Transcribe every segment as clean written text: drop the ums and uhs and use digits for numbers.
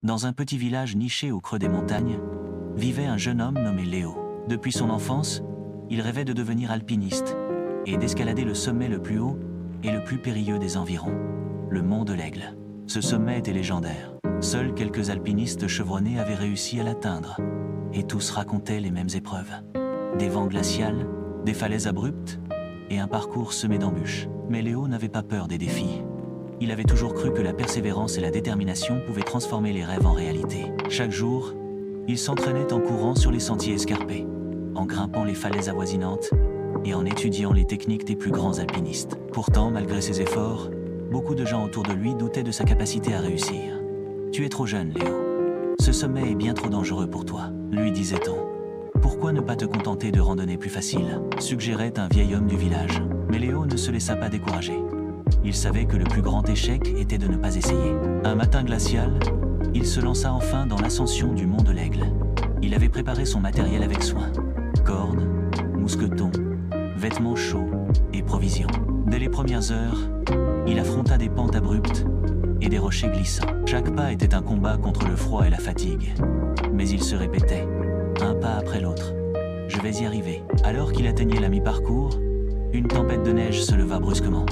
Dans un petit village niché au creux des montagnes, vivait un jeune homme nommé Léo. Depuis son enfance, il rêvait de devenir alpiniste et d'escalader le sommet le plus haut et le plus périlleux des environs, le mont de l'Aigle. Ce sommet était légendaire. Seuls quelques alpinistes chevronnés avaient réussi à l'atteindre, et tous racontaient les mêmes épreuves. Des vents glacials, des falaises abruptes et un parcours semé d'embûches. Mais Léo n'avait pas peur des défis. Il avait toujours cru que la persévérance et la détermination pouvaient transformer les rêves en réalité. Chaque jour, il s'entraînait en courant sur les sentiers escarpés, en grimpant les falaises avoisinantes et en étudiant les techniques des plus grands alpinistes. Pourtant, malgré ses efforts, beaucoup de gens autour de lui doutaient de sa capacité à réussir. « Tu es trop jeune, Léo. Ce sommet est bien trop dangereux pour toi, » lui disait-on. « Pourquoi ne pas te contenter de randonnées plus faciles ?» suggérait un vieil homme du village. Mais Léo ne se laissa pas décourager. Il savait que le plus grand échec était de ne pas essayer. Un matin glacial, il se lança enfin dans l'ascension du mont de l'Aigle. Il avait préparé son matériel avec soin. Cordes, mousquetons, vêtements chauds et provisions. Dès les premières heures, il affronta des pentes abruptes et des rochers glissants. Chaque pas était un combat contre le froid et la fatigue. Mais il se répétait, un pas après l'autre. « Je vais y arriver. » Alors qu'il atteignait la mi-parcours, une tempête de neige se leva brusquement.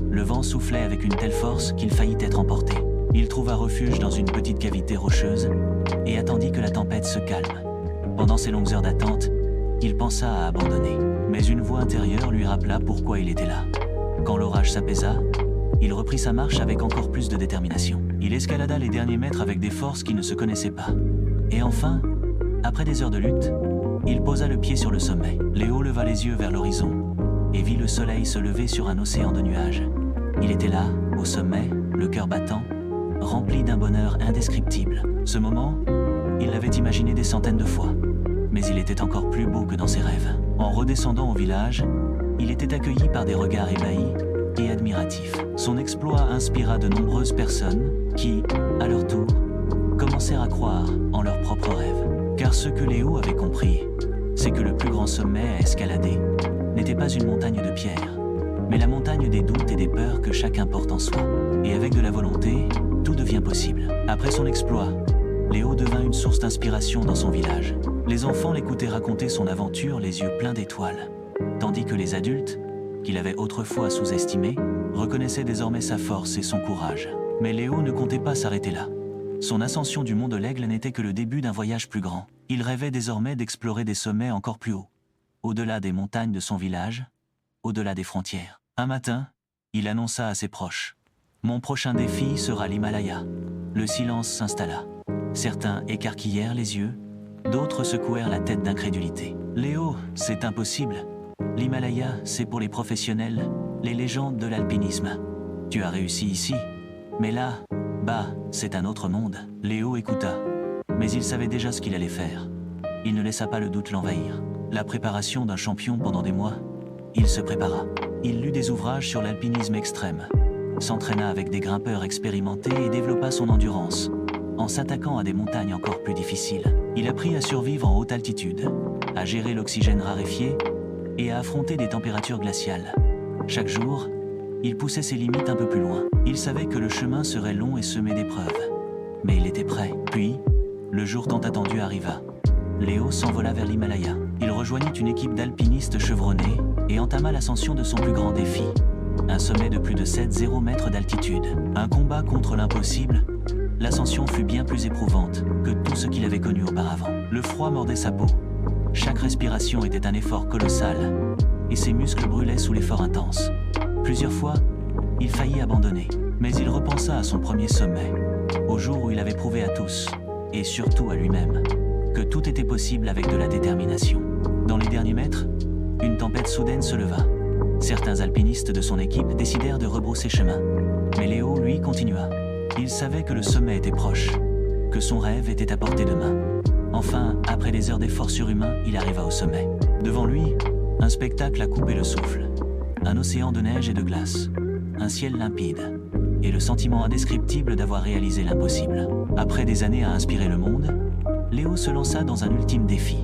Le vent soufflait avec une telle force qu'il faillit être emporté. Il trouva refuge dans une petite cavité rocheuse et attendit que la tempête se calme. Pendant ces longues heures d'attente, il pensa à abandonner. Mais une voix intérieure lui rappela pourquoi il était là. Quand l'orage s'apaisa, il reprit sa marche avec encore plus de détermination. Il escalada les derniers mètres avec des forces qui ne se connaissaient pas. Et enfin, après des heures de lutte, il posa le pied sur le sommet. Léo leva les yeux vers l'horizon et vit le soleil se lever sur un océan de nuages. Il était là, au sommet, le cœur battant, rempli d'un bonheur indescriptible. Ce moment, il l'avait imaginé des centaines de fois, mais il était encore plus beau que dans ses rêves. En redescendant au village, il était accueilli par des regards ébahis et admiratifs. Son exploit inspira de nombreuses personnes qui, à leur tour, commencèrent à croire en leurs propres rêves. Car ce que Léo avait compris, c'est que le plus grand sommet à escalader n'était pas une montagne de pierre, mais la montagne des doutes et des peurs que chacun porte en soi. Et avec de la volonté, tout devient possible. Après son exploit, Léo devint une source d'inspiration dans son village. Les enfants l'écoutaient raconter son aventure les yeux pleins d'étoiles, tandis que les adultes, qu'il avait autrefois sous-estimés, reconnaissaient désormais sa force et son courage. Mais Léo ne comptait pas s'arrêter là. Son ascension du mont de l'Aigle n'était que le début d'un voyage plus grand. Il rêvait désormais d'explorer des sommets encore plus hauts, au-delà des montagnes de son village, au-delà des frontières. Un matin, il annonça à ses proches « Mon prochain défi sera l'Himalaya ». Le silence s'installa. Certains écarquillèrent les yeux, d'autres secouèrent la tête d'incrédulité. « Léo, c'est impossible. L'Himalaya, c'est pour les professionnels, les légendes de l'alpinisme. Tu as réussi ici, mais là, bah, c'est un autre monde. » Léo écouta, mais il savait déjà ce qu'il allait faire. Il ne laissa pas le doute l'envahir. La préparation d'un champion pendant des mois, il se prépara. Il lut des ouvrages sur l'alpinisme extrême, s'entraîna avec des grimpeurs expérimentés et développa son endurance, en s'attaquant à des montagnes encore plus difficiles. Il apprit à survivre en haute altitude, à gérer l'oxygène raréfié et à affronter des températures glaciales. Chaque jour, il poussait ses limites un peu plus loin. Il savait que le chemin serait long et semé d'épreuves, mais il était prêt. Puis, le jour tant attendu arriva. Léo s'envola vers l'Himalaya. Il rejoignit une équipe d'alpinistes chevronnés et entama l'ascension de son plus grand défi, un sommet de plus de 7,0 mètres d'altitude. Un combat contre l'impossible, l'ascension fut bien plus éprouvante que tout ce qu'il avait connu auparavant. Le froid mordait sa peau. Chaque respiration était un effort colossal et ses muscles brûlaient sous l'effort intense. Plusieurs fois, il faillit abandonner, mais il repensa à son premier sommet, au jour où il avait prouvé à tous, et surtout à lui-même, que tout était possible avec de la détermination. Dans les derniers mètres, une tempête soudaine se leva. Certains alpinistes de son équipe décidèrent de rebrousser chemin, mais Léo, lui, continua. Il savait que le sommet était proche, que son rêve était à portée de main. Enfin, après des heures d'efforts surhumains, il arriva au sommet. Devant lui, un spectacle a coupé le souffle. Un océan de neige et de glace, un ciel limpide, et le sentiment indescriptible d'avoir réalisé l'impossible. Après des années à inspirer le monde, Léo se lança dans un ultime défi,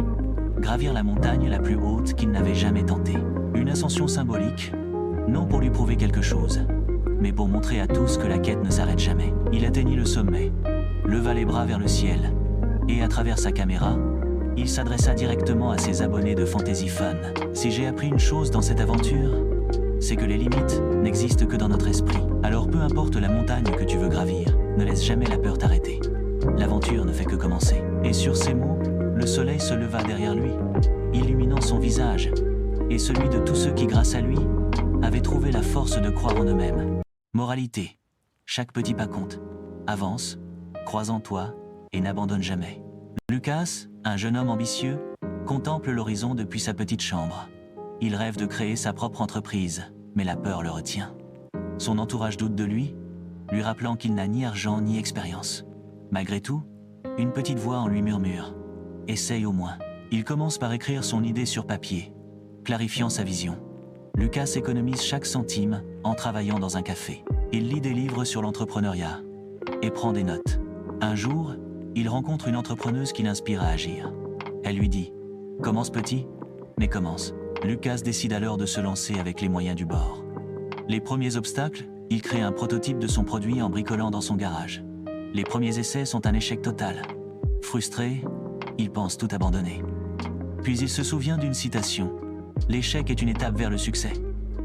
gravir la montagne la plus haute qu'il n'avait jamais tentée. Une ascension symbolique, non pour lui prouver quelque chose, mais pour montrer à tous que la quête ne s'arrête jamais. Il atteignit le sommet, leva les bras vers le ciel, et à travers sa caméra, il s'adressa directement à ses abonnés de Fantasy Fun. Si j'ai appris une chose dans cette aventure, c'est que les limites n'existent que dans notre esprit. Alors peu importe la montagne que tu veux gravir, ne laisse jamais la peur t'arrêter. L'aventure ne fait que commencer. Et sur ces mots, le soleil se leva derrière lui, illuminant son visage, et celui de tous ceux qui, grâce à lui, avaient trouvé la force de croire en eux-mêmes. Moralité. Chaque petit pas compte. Avance, crois en toi, et n'abandonne jamais. Lucas, un jeune homme ambitieux, contemple l'horizon depuis sa petite chambre. Il rêve de créer sa propre entreprise, mais la peur le retient. Son entourage doute de lui rappelant qu'il n'a ni argent ni expérience. Malgré tout, une petite voix en lui murmure « Essaye au moins ». Il commence par écrire son idée sur papier, clarifiant sa vision. Lucas économise chaque centime en travaillant dans un café. Il lit des livres sur l'entrepreneuriat et prend des notes. Un jour, il rencontre une entrepreneuse qui l'inspire à agir. Elle lui dit « Commence petit, mais commence ». Lucas décide alors de se lancer avec les moyens du bord. Les premiers obstacles, il crée un prototype de son produit en bricolant dans son garage. Les premiers essais sont un échec total. Frustré, il pense tout abandonner. Puis il se souvient d'une citation. L'échec est une étape vers le succès.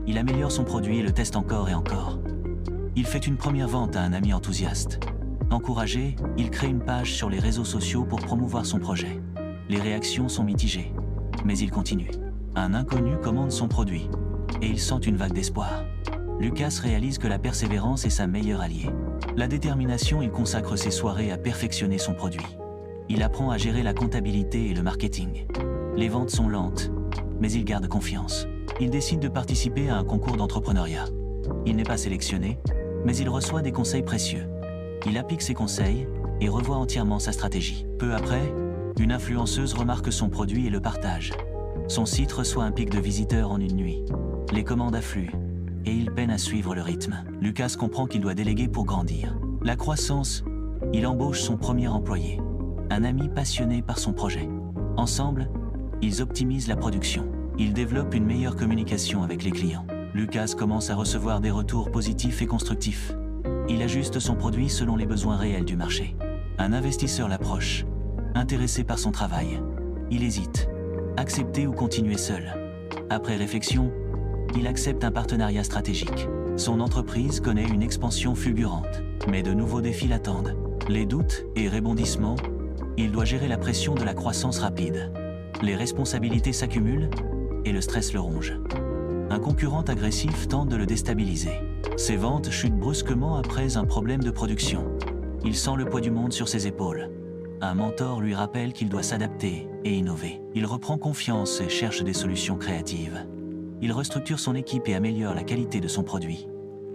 Il améliore son produit et le teste encore et encore. Il fait une première vente à un ami enthousiaste. Encouragé, il crée une page sur les réseaux sociaux pour promouvoir son projet. Les réactions sont mitigées, mais il continue. Un inconnu commande son produit, et il sent une vague d'espoir. Lucas réalise que la persévérance est sa meilleure alliée. La détermination, il consacre ses soirées à perfectionner son produit. Il apprend à gérer la comptabilité et le marketing. Les ventes sont lentes, mais il garde confiance. Il décide de participer à un concours d'entrepreneuriat. Il n'est pas sélectionné, mais il reçoit des conseils précieux. Il applique ses conseils et revoit entièrement sa stratégie. Peu après, une influenceuse remarque son produit et le partage. Son site reçoit un pic de visiteurs en une nuit. Les commandes affluent, et il peine à suivre le rythme. Lucas comprend qu'il doit déléguer pour grandir. La croissance, il embauche son premier employé, un ami passionné par son projet. Ensemble, ils optimisent la production. Ils développent une meilleure communication avec les clients. Lucas commence à recevoir des retours positifs et constructifs. Il ajuste son produit selon les besoins réels du marché. Un investisseur l'approche, intéressé par son travail. Il hésite. Accepter ou continuer seul. Après réflexion, il accepte un partenariat stratégique. Son entreprise connaît une expansion fulgurante, mais de nouveaux défis l'attendent. Les doutes et rebondissements, il doit gérer la pression de la croissance rapide. Les responsabilités s'accumulent et le stress le ronge. Un concurrent agressif tente de le déstabiliser. Ses ventes chutent brusquement après un problème de production. Il sent le poids du monde sur ses épaules. Un mentor lui rappelle qu'il doit s'adapter et innover. Il reprend confiance et cherche des solutions créatives. Il restructure son équipe et améliore la qualité de son produit.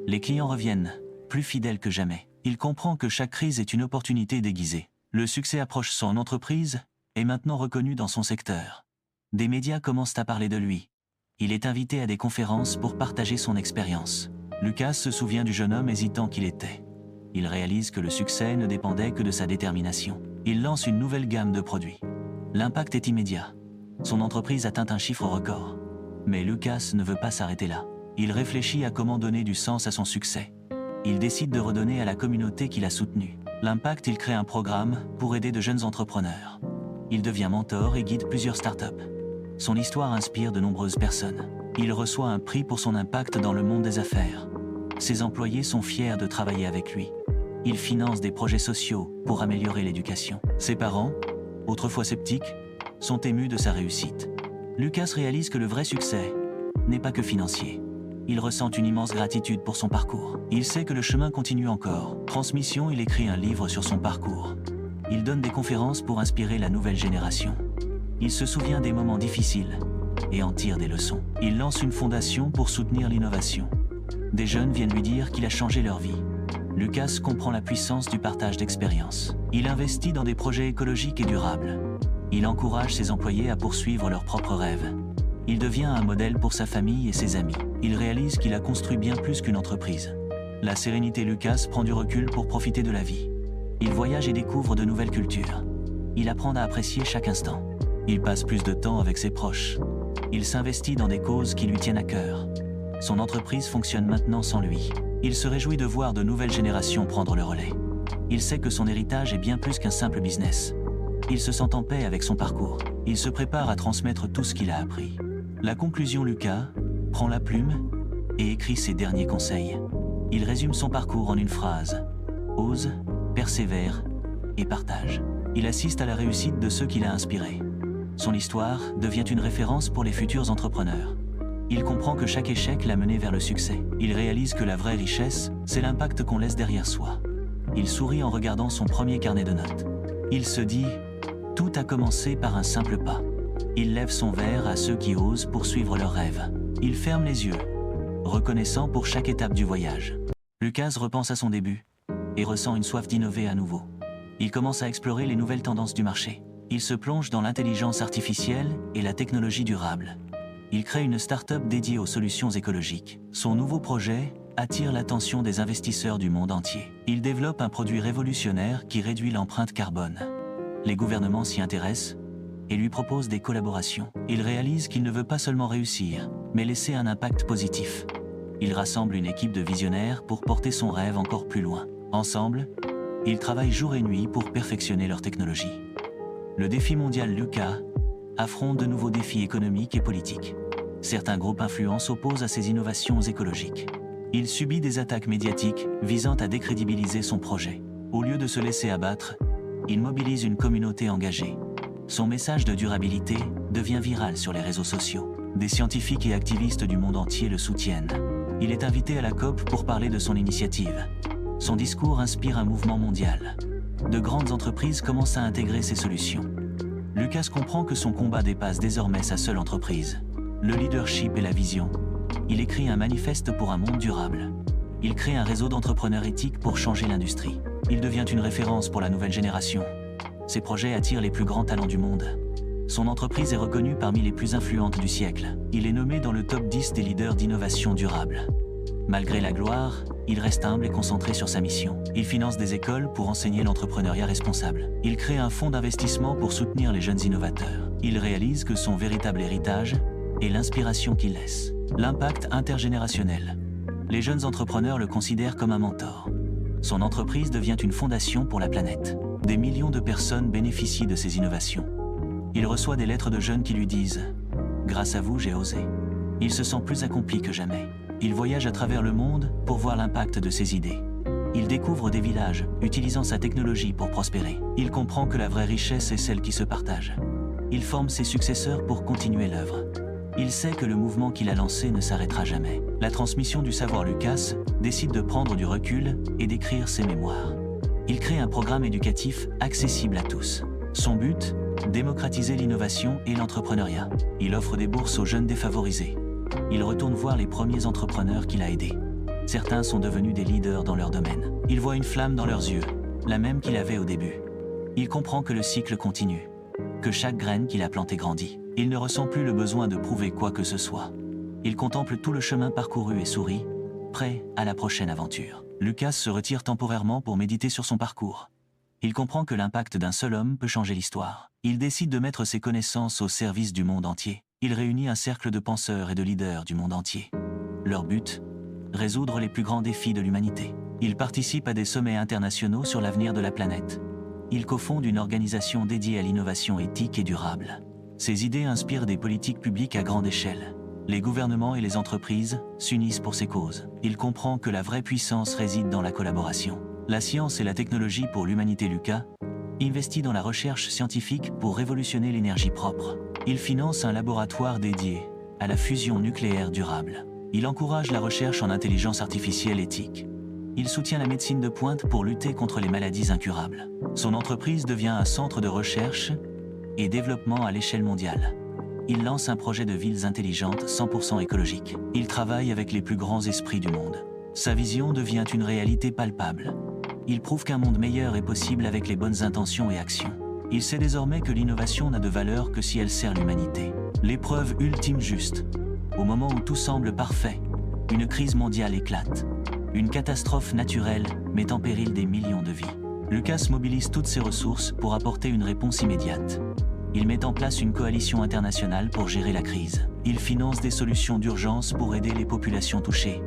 Les clients reviennent, plus fidèles que jamais. Il comprend que chaque crise est une opportunité déguisée. Le succès approche son entreprise, est maintenant reconnu dans son secteur. Des médias commencent à parler de lui. Il est invité à des conférences pour partager son expérience. Lucas se souvient du jeune homme hésitant qu'il était. Il réalise que le succès ne dépendait que de sa détermination. Il lance une nouvelle gamme de produits. L'impact est immédiat. Son entreprise atteint un chiffre record. Mais Lucas ne veut pas s'arrêter là. Il réfléchit à comment donner du sens à son succès. Il décide de redonner à la communauté qui l'a soutenu. L'impact, il crée un programme pour aider de jeunes entrepreneurs. Il devient mentor et guide plusieurs startups. Son histoire inspire de nombreuses personnes. Il reçoit un prix pour son impact dans le monde des affaires. Ses employés sont fiers de travailler avec lui. Il finance des projets sociaux pour améliorer l'éducation. Ses parents, autrefois sceptiques, sont émus de sa réussite. Lucas réalise que le vrai succès n'est pas que financier. Il ressent une immense gratitude pour son parcours. Il sait que le chemin continue encore. Transmission, il écrit un livre sur son parcours. Il donne des conférences pour inspirer la nouvelle génération. Il se souvient des moments difficiles et en tire des leçons. Il lance une fondation pour soutenir l'innovation. Des jeunes viennent lui dire qu'il a changé leur vie. Lucas comprend la puissance du partage d'expériences. Il investit dans des projets écologiques et durables. Il encourage ses employés à poursuivre leurs propres rêves. Il devient un modèle pour sa famille et ses amis. Il réalise qu'il a construit bien plus qu'une entreprise. La sérénité, Lucas prend du recul pour profiter de la vie. Il voyage et découvre de nouvelles cultures. Il apprend à apprécier chaque instant. Il passe plus de temps avec ses proches. Il s'investit dans des causes qui lui tiennent à cœur. Son entreprise fonctionne maintenant sans lui. Il se réjouit de voir de nouvelles générations prendre le relais. Il sait que son héritage est bien plus qu'un simple business. Il se sent en paix avec son parcours. Il se prépare à transmettre tout ce qu'il a appris. La conclusion, Lucas prend la plume et écrit ses derniers conseils. Il résume son parcours en une phrase. Ose, persévère et partage. Il assiste à la réussite de ceux qu'il a inspirés. Son histoire devient une référence pour les futurs entrepreneurs. Il comprend que chaque échec l'a mené vers le succès. Il réalise que la vraie richesse, c'est l'impact qu'on laisse derrière soi. Il sourit en regardant son premier carnet de notes. Il se dit « Tout a commencé par un simple pas ». Il lève son verre à ceux qui osent poursuivre leurs rêves. Il ferme les yeux, reconnaissant pour chaque étape du voyage. Lucas repense à son début et ressent une soif d'innover à nouveau. Il commence à explorer les nouvelles tendances du marché. Il se plonge dans l'intelligence artificielle et la technologie durable. Il crée une start-up dédiée aux solutions écologiques. Son nouveau projet attire l'attention des investisseurs du monde entier. Il développe un produit révolutionnaire qui réduit l'empreinte carbone. Les gouvernements s'y intéressent et lui proposent des collaborations. Il réalise qu'il ne veut pas seulement réussir, mais laisser un impact positif. Il rassemble une équipe de visionnaires pour porter son rêve encore plus loin. Ensemble, ils travaillent jour et nuit pour perfectionner leur technologie. Le défi mondial Lucas affronte de nouveaux défis économiques et politiques. Certains groupes influents s'opposent à ces innovations écologiques. Il subit des attaques médiatiques visant à décrédibiliser son projet. Au lieu de se laisser abattre, il mobilise une communauté engagée. Son message de durabilité devient viral sur les réseaux sociaux. Des scientifiques et activistes du monde entier le soutiennent. Il est invité à la COP pour parler de son initiative. Son discours inspire un mouvement mondial. De grandes entreprises commencent à intégrer ces solutions. Lucas comprend que son combat dépasse désormais sa seule entreprise. Le leadership et la vision. Il écrit un manifeste pour un monde durable. Il crée un réseau d'entrepreneurs éthiques pour changer l'industrie. Il devient une référence pour la nouvelle génération. Ses projets attirent les plus grands talents du monde. Son entreprise est reconnue parmi les plus influentes du siècle. Il est nommé dans le top 10 des leaders d'innovation durable. Malgré la gloire, il reste humble et concentré sur sa mission. Il finance des écoles pour enseigner l'entrepreneuriat responsable. Il crée un fonds d'investissement pour soutenir les jeunes innovateurs. Il réalise que son véritable héritage est l'inspiration qu'il laisse. L'impact intergénérationnel. Les jeunes entrepreneurs le considèrent comme un mentor. Son entreprise devient une fondation pour la planète. Des millions de personnes bénéficient de ses innovations. Il reçoit des lettres de jeunes qui lui disent « Grâce à vous, j'ai osé ». Il se sent plus accompli que jamais. Il voyage à travers le monde pour voir l'impact de ses idées. Il découvre des villages, utilisant sa technologie pour prospérer. Il comprend que la vraie richesse est celle qui se partage. Il forme ses successeurs pour continuer l'œuvre. Il sait que le mouvement qu'il a lancé ne s'arrêtera jamais. La transmission du savoir Lucas décide de prendre du recul et d'écrire ses mémoires. Il crée un programme éducatif accessible à tous. Son but, démocratiser l'innovation et l'entrepreneuriat. Il offre des bourses aux jeunes défavorisés. Il retourne voir les premiers entrepreneurs qu'il a aidés. Certains sont devenus des leaders dans leur domaine. Il voit une flamme dans leurs yeux, la même qu'il avait au début. Il comprend que le cycle continue, que chaque graine qu'il a plantée grandit. Il ne ressent plus le besoin de prouver quoi que ce soit. Il contemple tout le chemin parcouru et sourit, prêt à la prochaine aventure. Lucas se retire temporairement pour méditer sur son parcours. Il comprend que l'impact d'un seul homme peut changer l'histoire. Il décide de mettre ses connaissances au service du monde entier. Il réunit un cercle de penseurs et de leaders du monde entier. Leur but, résoudre les plus grands défis de l'humanité. Il participe à des sommets internationaux sur l'avenir de la planète. Il cofonde une organisation dédiée à l'innovation éthique et durable. Ses idées inspirent des politiques publiques à grande échelle. Les gouvernements et les entreprises s'unissent pour ces causes. Il comprend que la vraie puissance réside dans la collaboration. La science et la technologie pour l'humanité. Lucas investit dans la recherche scientifique pour révolutionner l'énergie propre. Il finance un laboratoire dédié à la fusion nucléaire durable. Il encourage la recherche en intelligence artificielle éthique. Il soutient la médecine de pointe pour lutter contre les maladies incurables. Son entreprise devient un centre de recherche et développement à l'échelle mondiale. Il lance un projet de villes intelligentes 100% écologiques. Il travaille avec les plus grands esprits du monde. Sa vision devient une réalité palpable. Il prouve qu'un monde meilleur est possible avec les bonnes intentions et actions. Il sait désormais que l'innovation n'a de valeur que si elle sert l'humanité. L'épreuve ultime juste. Au moment où tout semble parfait, une crise mondiale éclate. Une catastrophe naturelle met en péril des millions de vies. Lucas mobilise toutes ses ressources pour apporter une réponse immédiate. Il met en place une coalition internationale pour gérer la crise. Il finance des solutions d'urgence pour aider les populations touchées.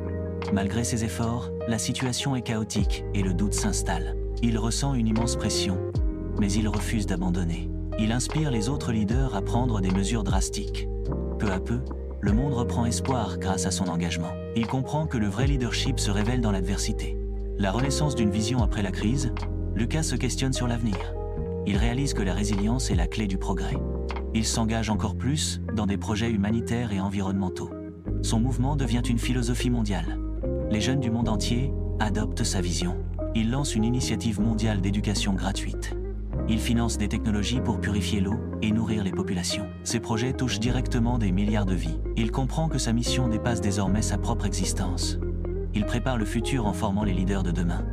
Malgré ses efforts, la situation est chaotique et le doute s'installe. Il ressent une immense pression, mais il refuse d'abandonner. Il inspire les autres leaders à prendre des mesures drastiques. Peu à peu, le monde reprend espoir grâce à son engagement. Il comprend que le vrai leadership se révèle dans l'adversité. La renaissance d'une vision après la crise, Lucas se questionne sur l'avenir. Il réalise que la résilience est la clé du progrès. Il s'engage encore plus dans des projets humanitaires et environnementaux. Son mouvement devient une philosophie mondiale. Les jeunes du monde entier adoptent sa vision. Il lance une initiative mondiale d'éducation gratuite. Il finance des technologies pour purifier l'eau et nourrir les populations. Ces projets touchent directement des milliards de vies. Il comprend que sa mission dépasse désormais sa propre existence. Il prépare le futur en formant les leaders de demain.